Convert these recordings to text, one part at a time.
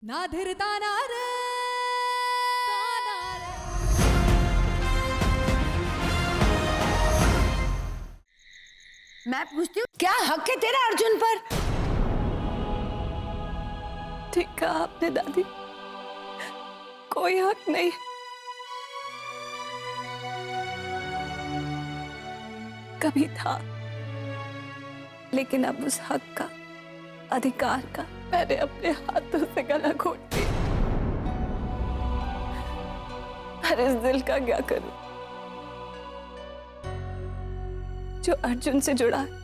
ना धीरता ना रे मैं पूछती हूँ क्या हक है तेरा अर्जुन पर? ठीक कहा आपने दादी, कोई हक नहीं। कभी था, लेकिन अब उस हक का, अधिकार का मैंने अपने हाथों से गला घोट दिया। पर इस दिल का क्या करूं जो अर्जुन से जुड़ा है,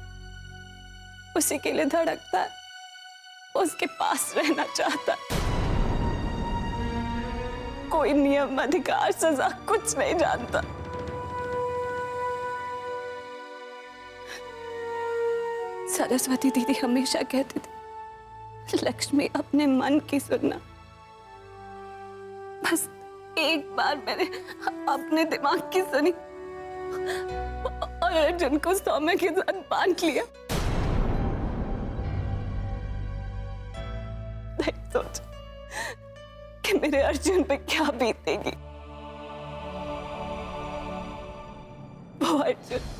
उसी के लिए धड़कता है, उसके पास रहना चाहता है। कोई नियम, अधिकार, सजा कुछ नहीं जानता। सरस्वती दीदी हमेशा कहती थी, लक्ष्मी अपने मन की सुनना। बस एक बार मैंने अपने दिमाग की सुनी और अर्जुन को सौम्य के साथ बांट लिया। नहीं सोच कि मेरे अर्जुन पे क्या बीतेगी। वो अर्जुन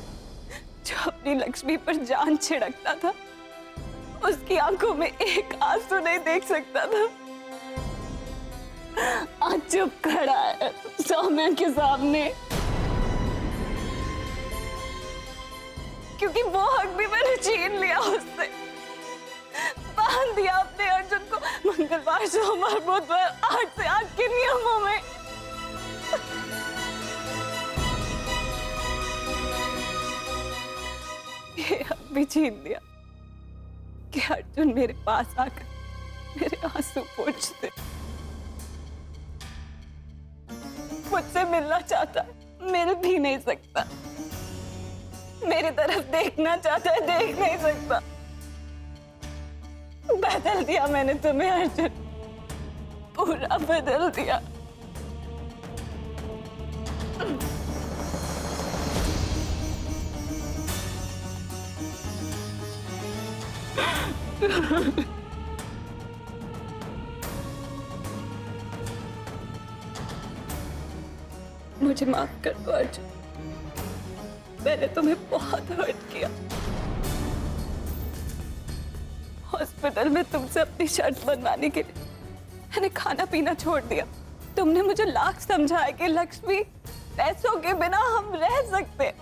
जो अपनी लक्ष्मी पर जान छिड़कता था, उसकी आंखों में एक आंसू नहीं देख सकता था, आज चुप खड़ा है सौम्या के सामने। क्योंकि वो हक भी मैंने छीन लिया उससे, बांध दिया अपने अर्जुन को मंगलवार, सोमवार, बुधवार 8 से 8 के नियमों में। ये हक भी छीन लिया कि अर्जुन मेरे पास आकर मेरे आंसू पोंछते, मुझसे मिलना चाहता, मिल भी नहीं सकता। मेरी तरफ देखना चाहता है, देख नहीं सकता। बदल दिया मैंने तुम्हें अर्जुन, पूरा बदल दिया। मुझे माफ कर दो अर्जुन, मैंने तुम्हें बहुत हर्ट किया। हॉस्पिटल में तुमसे अपनी शर्त बनवाने के लिए मैंने खाना पीना छोड़ दिया। तुमने मुझे लाख समझाया कि लक्ष्मी, पैसों के बिना हम रह सकते,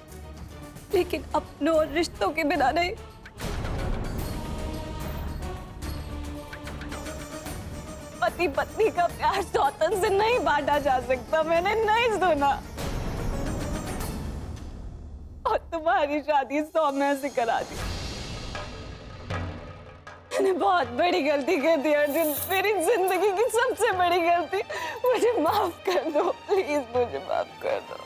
लेकिन अपनों और रिश्तों के बिना नहीं। पति पत्नी का प्यार सौतन से नहीं बांटा जा सकता, मैंने नहीं सुना। और तुम्हारी शादी सौम्या से करा दी। मैंने बहुत बड़ी गलती कर दी अर्जुन, मेरी जिंदगी की सबसे बड़ी गलती। मुझे माफ कर दो प्लीज, मुझे माफ कर दो।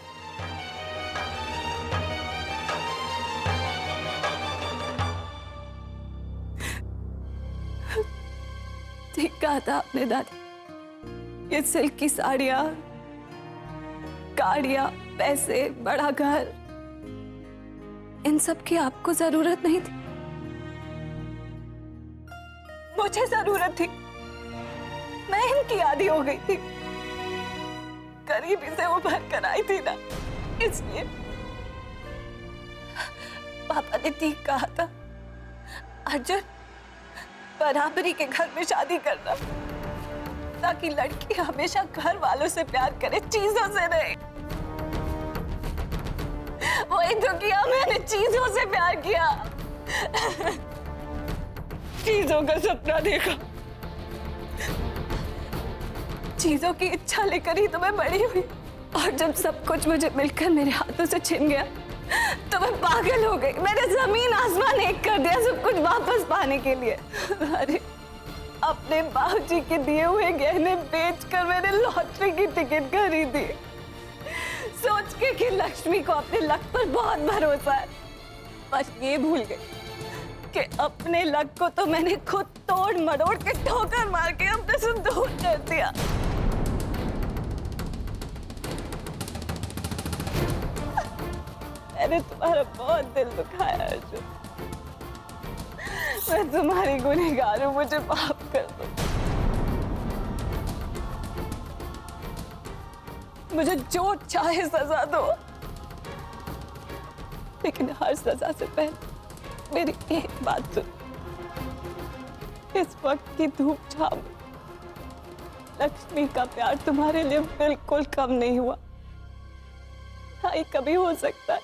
ठीक कहा था आपने दादी, ये सिल्क की साड़ियां, गाड़ियां, पैसे, बड़ा घर, इन सब की आपको जरूरत नहीं थी, मुझे जरूरत थी। मैं इनकी आदी हो गई थी, गरीबी से उभर कर आई थी ना, इसलिए पापा ने ठीक कहा था, अर्जुन बराबरी के घर में शादी करना, ताकि लड़की हमेशा घर वालों से प्यार करे, चीजों से नहीं। वही तो किया मैंने, चीजों से प्यार किया। चीजों का सपना देखा, चीजों की इच्छा लेकर ही तो मैं बड़ी हुई। और जब सब कुछ मुझे मिलकर मेरे हाथों से छिन गया तो मैं पागल हो गई। मैंने जमीन आसमान एक कर दिया सब कुछ वापस पाने के लिए। अरे अपने बाबूजी के दिए हुए गहने बेचकर मैंने लॉटरी की टिकट खरीदी, सोच के कि लक्ष्मी को अपने लक पर बहुत भरोसा है। पर ये भूल गई कि अपने लक को तो मैंने खुद तोड़ मरोड़ के ठोकर मार के अपने से दूर कर दिया। मैंने तुम्हारा बहुत दिल दुखाया अर्जुन, मैं तुम्हारी गुनहगार हूं, मुझे माफ कर दो। मुझे जो चाहे सजा दो, लेकिन हर सजा से पहले मेरी एक बात सुन। इस वक्त की धूप छाव लक्ष्मी का प्यार तुम्हारे लिए बिल्कुल कम नहीं हुआ। हाँ, ये कभी हो सकता है।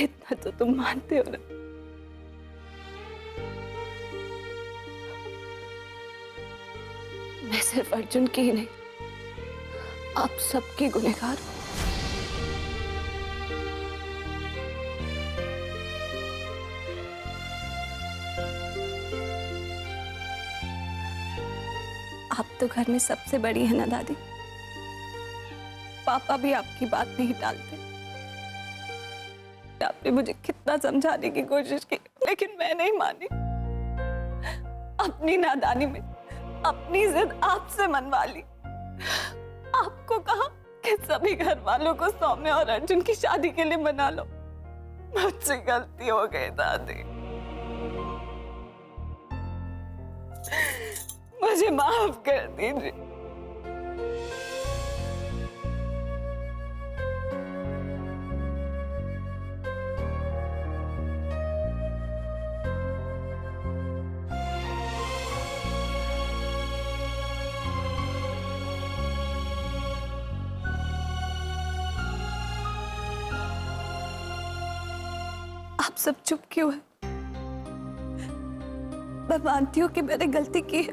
इतना तो तुम मानते हो ना? मैं सिर्फ अर्जुन की ही नहीं, आप सबकी गुनहगार हूं। आप तो घर में सबसे बड़ी है ना दादी। पापा भी आपकी बात नहीं टालते। आपने मुझे कितना समझाने की कोशिश की, लेकिन मैं नहीं मानी। अपनी नादानी में अपनी जिद आपसे मनवा ली। आपको कहा कि सभी घर वालों को सौम्य और अर्जुन की शादी के लिए मना लो। मुझसे गलती हो गई दादी, मुझे माफ कर दीजिए। आप सब चुप क्यों है? मैं मानती हूँ कि मैंने गलती की है,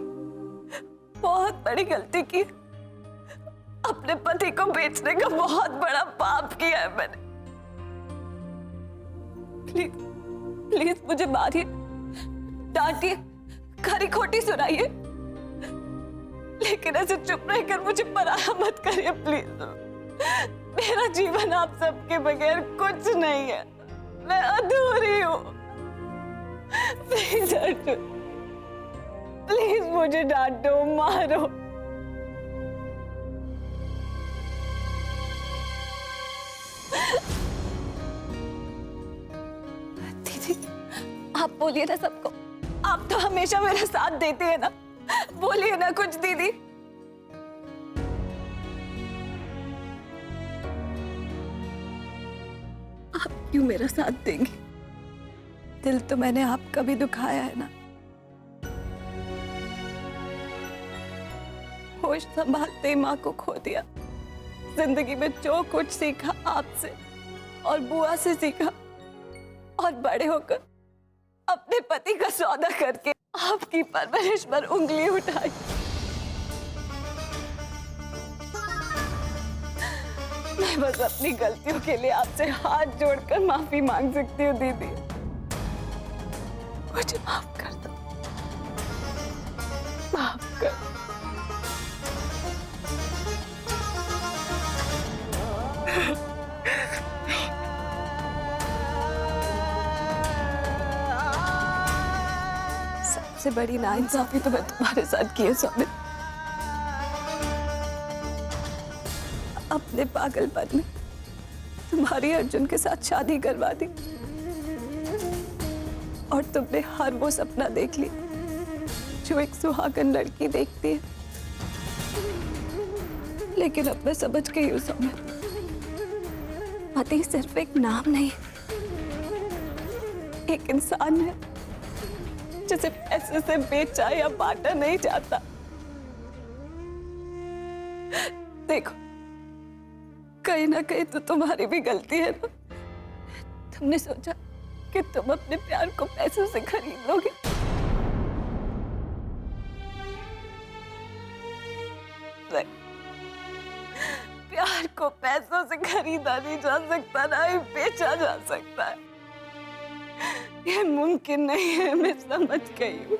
बहुत बड़ी गलती की है। अपने पति को बेचने का बहुत बड़ा पाप किया है मैंने। प्लीज प्लीज मुझे मारिए, डांटिए, खरी खोटी सुनाइए, लेकिन ऐसे चुप रहकर मुझे पराया मत करिए प्लीज। मेरा जीवन आप सबके बगैर कुछ नहीं है, मैं अधूरी हूँ। प्लीज अर्जुन, प्लीज मुझे डांटो, मारो। दीदी, आप बोलिए ना सबको। आप तो हमेशा मेरा साथ देते हैं ना, बोलिए ना कुछ दीदी। आप क्यों मेरा साथ देंगे? दिल तो मैंने आपका भी दुखाया है ना। होश संभालते ही माँ को खो दिया। जिंदगी में जो कुछ सीखा आपसे और बुआ से सीखा, और बड़े होकर अपने पति का सौदा करके आपकी परवरिश पर उंगली उठाई। मैं बस अपनी गलतियों के लिए आपसे हाथ जोड़कर माफी मांग सकती हूँ दीदी। मुझे माफ कर दो, माफ कर दो। सबसे बड़ी नाइंसाफी तो मैं तुम्हारे साथ की है स्वामी। अपने पागलपन में तुम्हारी अर्जुन के साथ शादी करवा दी, और तुमने हर वो सपना देख लिया जो एक सुहागन लड़की देखती है। लेकिन अब मैं समझ गई हूँ समय, पति सिर्फ एक नाम नहीं, एक इंसान है जिसे पैसे से बेचा या बांटा नहीं जाता। देखो, कहीं ना कहीं तो तुम्हारी भी गलती है ना। तुमने सोचा कि तुम अपने प्यार को पैसों से खरीद लोगे। प्यार को पैसों से खरीदा नहीं जा सकता, ना ही बेचा जा सकता है। यह मुमकिन नहीं है, मैं समझ गई हूँ।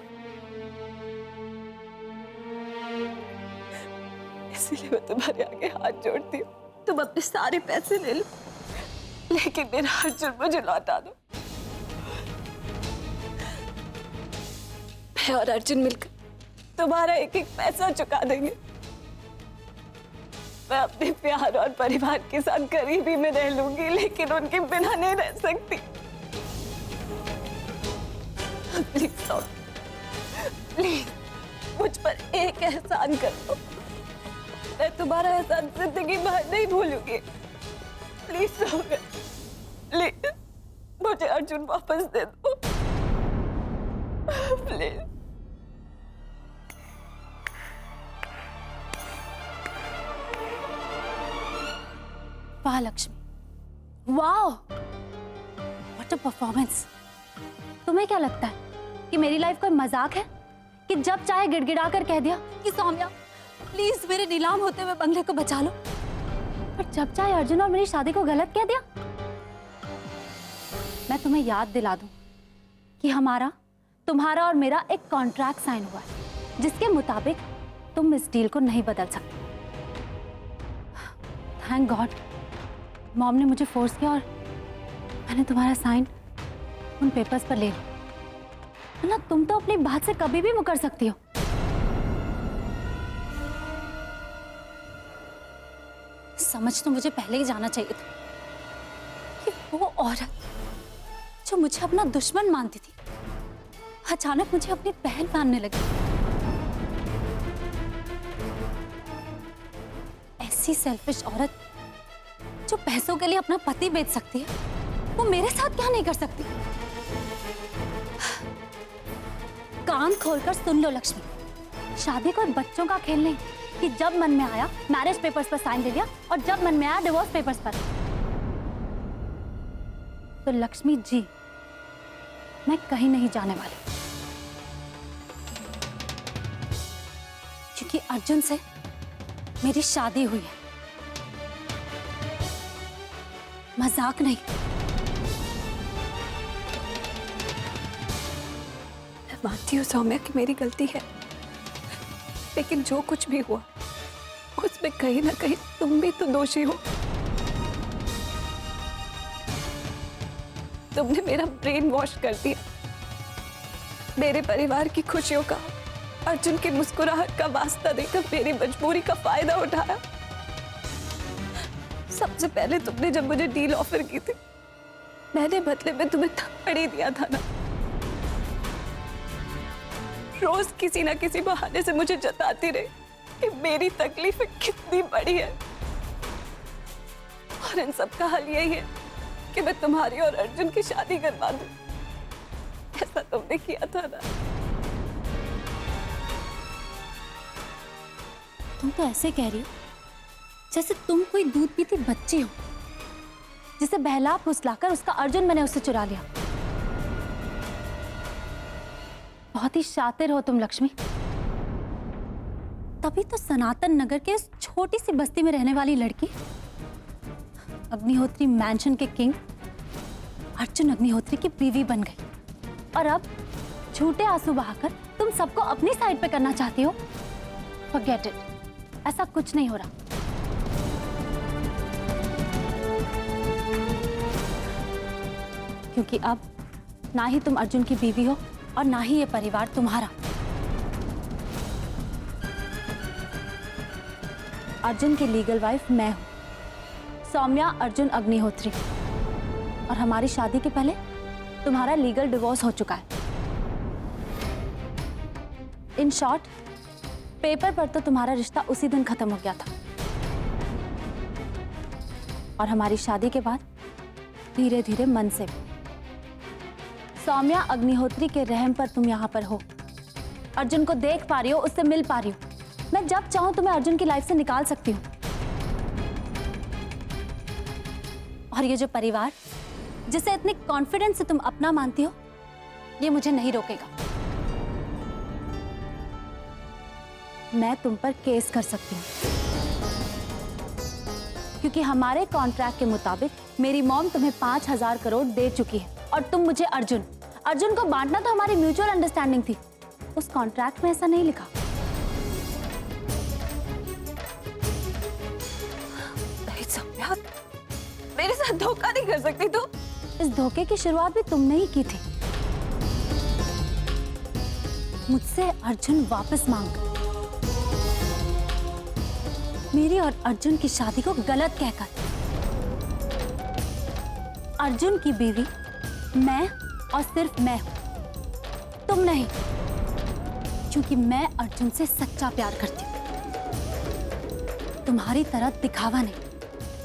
इसीलिए मैं तुम्हारे आगे हाथ जोड़ती हूँ। तुम अपने सारे पैसे ले लो, लेकिन मेरा अर्जुन मुझे लौटा दो। मैं और अर्जुन मिलकर तुम्हारा एक एक पैसा चुका देंगे। मैं अपने प्यार और परिवार के साथ गरीबी में रह लूंगी, लेकिन उनके बिना नहीं रह सकती। प्लीज प्लीज मुझ पर एक एहसान कर दो। मैं तुम्हारा एहसान जिंदगी भर नहीं भूलूंगी। प्लीज सौम्या, प्लीज मुझे अर्जुन वापस दे दो प्लीज। वाह लक्ष्मी, वाह, व्हाट अ परफॉर्मेंस। तुम्हें क्या लगता है कि मेरी लाइफ कोई मजाक है कि जब चाहे गिड़गिड़ा कर कह दिया कि सौम्या प्लीज मेरे नीलाम होते हुए बंगले को बचा लो, और जब चाहे अर्जुन और मेरी शादी को गलत कह दिया। मैं तुम्हें याद दिला दूं कि हमारा, तुम्हारा और मेरा एक कॉन्ट्रैक्ट साइन हुआ है जिसके मुताबिक तुम इस डील को नहीं बदल सकते। थैंक गॉड मॉम ने मुझे फोर्स किया और मैंने तुम्हारा साइन उन पेपर्स पर ले लिया, वरना तुम तो अपनी बात से कभी भी मुकर सकती हो। समझ तो मुझे पहले ही जाना चाहिए था कि वो औरत जो मुझे अपना दुश्मन मानती थी अचानक मुझे अपनी बहन मानने लगी। ऐसी सेल्फिश औरत जो पैसों के लिए अपना पति बेच सकती है, वो मेरे साथ क्या नहीं कर सकती। कान खोलकर सुन लो लक्ष्मी, शादी कोई बच्चों का खेल नहीं कि जब मन में आया मैरिज पेपर्स पर साइन दे दिया और जब मन में आया डिवोर्स पेपर्स पर। तो लक्ष्मी जी, मैं कहीं नहीं जाने वाली, क्योंकि अर्जुन से मेरी शादी हुई है, मजाक नहीं। मैं मानती हूँ सौम्या कि मेरी गलती है, लेकिन जो कुछ भी हुआ उसमें कहीं ना कहीं तुम भी तो दोषी हो। तुमने मेरा ब्रेन वॉश कर दिया, मेरे परिवार की खुशियों का, अर्जुन की मुस्कुराहट का वास्ता देकर मेरी मजबूरी का फायदा उठाया। सबसे पहले तुमने जब मुझे डील ऑफर की थी, मैंने बदले में तुम्हें थप्पड़ ही दिया था ना। रोज किसी ना किसी बहाने से मुझे जताती रही कि मेरी तकलीफें कितनी बड़ी है, और इन सब का हल यही है कि मैं तुम्हारी और अर्जुन की शादी करवा दूं। ऐसा तुमने किया था ना। तुम तो ऐसे कह रही हो जैसे तुम कोई दूध पीती बच्ची हो जिसे बहला फुसलाकर उसका अर्जुन मैंने उससे चुरा लिया। बहुत ही शातिर हो तुम लक्ष्मी। तभी तो सनातन नगर के इस छोटी सी बस्ती में रहने वाली लड़की अग्निहोत्री मैंशन के किंग अर्जुन अग्निहोत्री की बीवी बन गई, और अब झूठे आंसू बहाकर तुम सबको अपनी साइड पे करना चाहती हो। फॉरगेट इट, ऐसा कुछ नहीं हो रहा। क्योंकि अब ना ही तुम अर्जुन की बीवी हो और ना ही ये परिवार तुम्हारा। अर्जुन की लीगल वाइफ मैं हूं, सौम्या अर्जुन अग्निहोत्री, और हमारी शादी के पहले तुम्हारा लीगल डिवोर्स हो चुका है। इन शॉर्ट, पेपर पर तो तुम्हारा रिश्ता उसी दिन खत्म हो गया था, और हमारी शादी के बाद धीरे धीरे मन से भी। सौम्या अग्निहोत्री के रहम पर तुम यहाँ पर हो, अर्जुन को देख पा रही हो, उससे मिल पा रही हो। मैं जब चाहूं तुम्हें अर्जुन की लाइफ से निकाल सकती हूँ, और ये जो परिवार जिसे इतने कॉन्फिडेंस से तुम अपना मानती हो, ये मुझे नहीं रोकेगा। मैं तुम पर केस कर सकती हूँ, क्योंकि हमारे कॉन्ट्रैक्ट के मुताबिक मेरी मॉम तुम्हें 5,000 करोड़ दे चुकी है, और तुम मुझे अर्जुन को बांटना तो हमारी म्यूचुअल अंडरस्टैंडिंग थी। उस कॉन्ट्रैक्ट में ऐसा नहीं लिखा। नहीं सौम्या, मेरे साथ धोखा नहीं कर सकती तू। इस धोखे की शुरुआत भी तुमने ही की थी, मुझसे अर्जुन वापस मांग, मेरी और अर्जुन की शादी को गलत कहकर। अर्जुन की बीवी मैं और सिर्फ मैं हूं, तुम नहीं, क्योंकि मैं अर्जुन से सच्चा प्यार करती हूँ, तुम्हारी तरह दिखावा नहीं।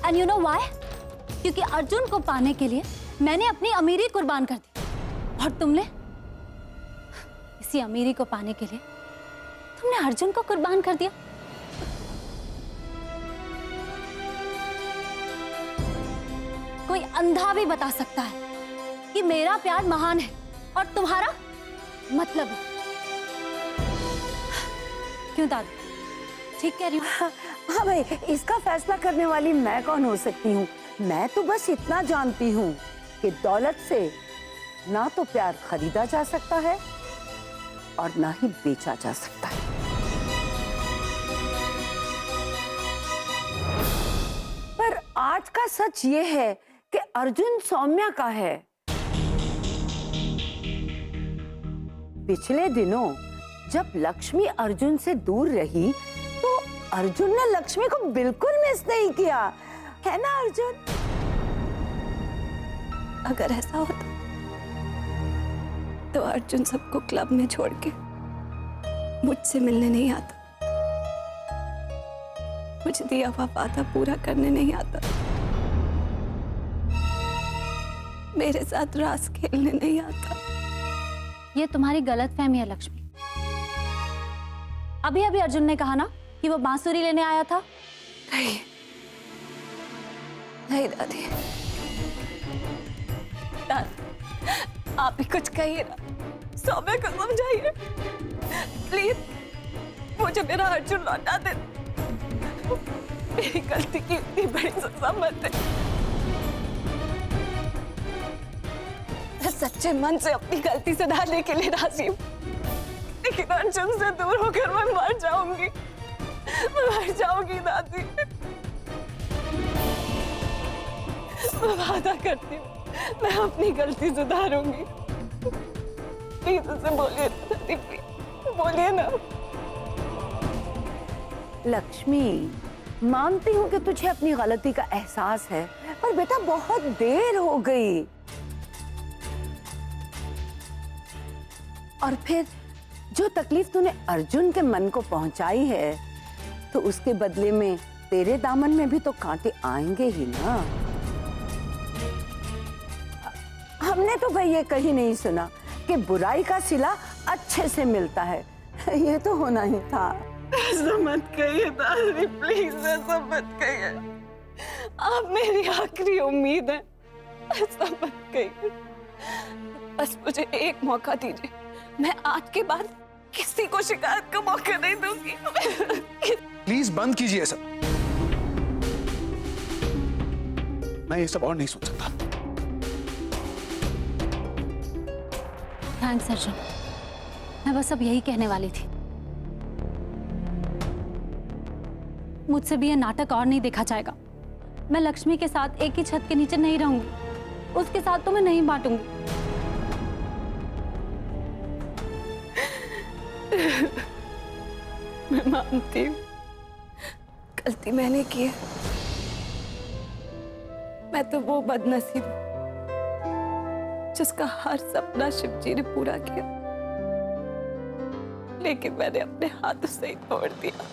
And you know why? क्योंकि अर्जुन को पाने के लिए मैंने अपनी अमीरी कुर्बान कर दी, और तुमने इसी अमीरी को पाने के लिए तुमने अर्जुन को कुर्बान कर दिया। कोई अंधा भी बता सकता है कि मेरा प्यार महान है और तुम्हारा मतलब है। क्यों दादी, ठीक कह रही हूँ? हाँ भाई, इसका फैसला करने वाली मैं कौन हो सकती हूँ? मैं तो बस इतना जानती हूँ कि दौलत से ना तो प्यार खरीदा जा सकता है और ना ही बेचा जा सकता है। पर आज का सच ये है कि अर्जुन सौम्या का है। पिछले दिनों जब लक्ष्मी अर्जुन से दूर रही तो अर्जुन ने लक्ष्मी को बिल्कुल मिस नहीं किया, है ना अर्जुन? अगर ऐसा होता तो अर्जुन सबको क्लब में छोड़ के मुझसे मिलने नहीं आता, मुझे दिया हुआ वादा पूरा करने नहीं आता, मेरे साथ रास खेलने नहीं आता। ये तुम्हारी गलतफहमी है लक्ष्मी। अभी अभी अर्जुन ने कहा ना कि वो बांसुरी लेने आया था। नहीं नहीं दादी, आप ही कुछ कहिए ना, सौम्या को समझाइए प्लीज, मुझे मेरा अर्जुन लौटा दे। मेरी गलती की इतनी बड़ी सजा मत दे। मैं सच्चे मन से अपनी गलती सुधारने के लिए राजी हूँ, लेकिन अर्जुन से दूर होकर मैं मर जाऊंगी, मैं मर जाऊंगी दादी। मैं वादा करती हूँ मैं अपनी गलती सुधारूंगी। प्लीज उसे बोलिए दादी, प्लीज बोलिए ना। लक्ष्मी, मानती हूँ कि तुझे अपनी गलती का एहसास है, पर बेटा बहुत देर हो गई। और फिर जो तकलीफ तूने अर्जुन के मन को पहुंचाई है, तो उसके बदले में तेरे दामन में भी तो कांटे आएंगे ही ना। हमने तो भाई ये कहीं नहीं सुना कि बुराई का सिला अच्छे से मिलता है, ये तो होना ही था। ऐसा मत कहिए दादी, प्लीज ऐसा मत कहिए, आप मेरी आखिरी उम्मीद है, ऐसा मत कहिए। बस मुझे एक मौका दीजिए, मैं आज के बाद किसी को शिकायत का मौका नहीं दूंगी। प्लीज बंद कीजिए सब, मैं ये सब और नहीं सुन सकता। थैंक्स अर्जुन, मैं बस अब यही कहने वाली थी। मुझसे भी ये नाटक और नहीं देखा जाएगा। मैं लक्ष्मी के साथ एक ही छत के नीचे नहीं रहूंगी, उसके साथ तो मैं नहीं बांटूंगी। मैं मानती हूँ गलती मैंने की है, मैं तो वो बदनसीब हूँ जिसका हर सपना शिवजी ने पूरा किया, लेकिन मैंने अपने हाथों से ही तोड़ दिया।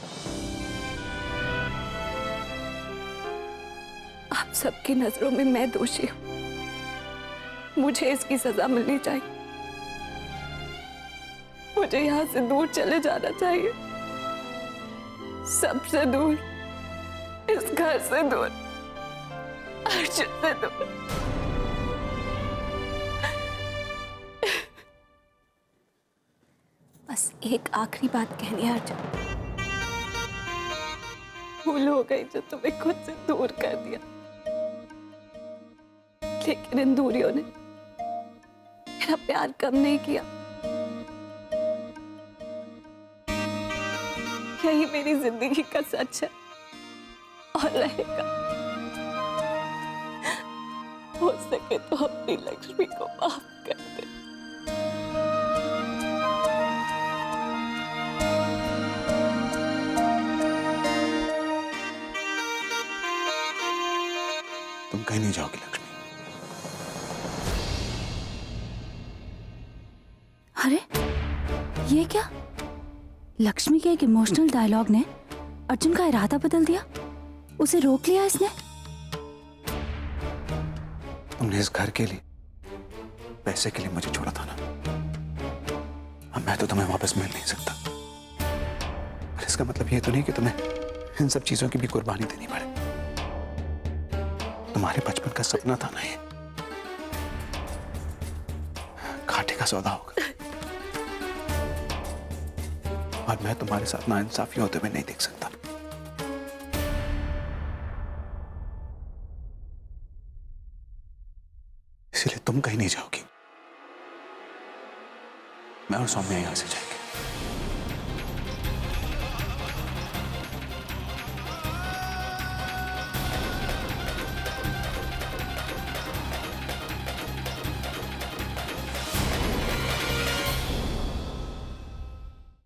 आप सबकी नजरों में मैं दोषी हूं, मुझे इसकी सजा मिलनी चाहिए, मुझे यहां से दूर चले जाना चाहिए, सबसे दूर, इस घर से दूर, अर्जुन से दूर। बस एक आखिरी बात कहनी है अर्जुन, भूल हो गई जो तुम्हें खुद से दूर कर दिया, लेकिन इन दूरियों ने मेरा प्यार कम नहीं किया। यही मेरी जिंदगी का सच है और रहेगा। हो सके तो अपनी लक्ष्मी को माफ कर दे। तुम कहीं नहीं जाओगी लक्ष्मी। अरे ये क्या? लक्ष्मी के एक इमोशनल डायलॉग ने अर्जुन का इरादा बदल दिया, उसे रोक लिया इसने। तुमने इस घर के लिए, पैसे के लिए मुझे छोड़ा था ना, अब मैं तो तुम्हें वापस मिल नहीं सकता। पर इसका मतलब ये तो नहीं कि तुम्हें इन सब चीजों की भी कुर्बानी देनी पड़े। तुम्हारे बचपन का सपना था ना ये, घाटे का सौदा होगा। और मैं तुम्हारे साथ नाइंसाफी होते हुए नहीं देख सकता। इसलिए तुम कहीं नहीं जाओगी, मैं और सौम्या यहां से जाएंगे।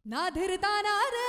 ना धीरता ना रे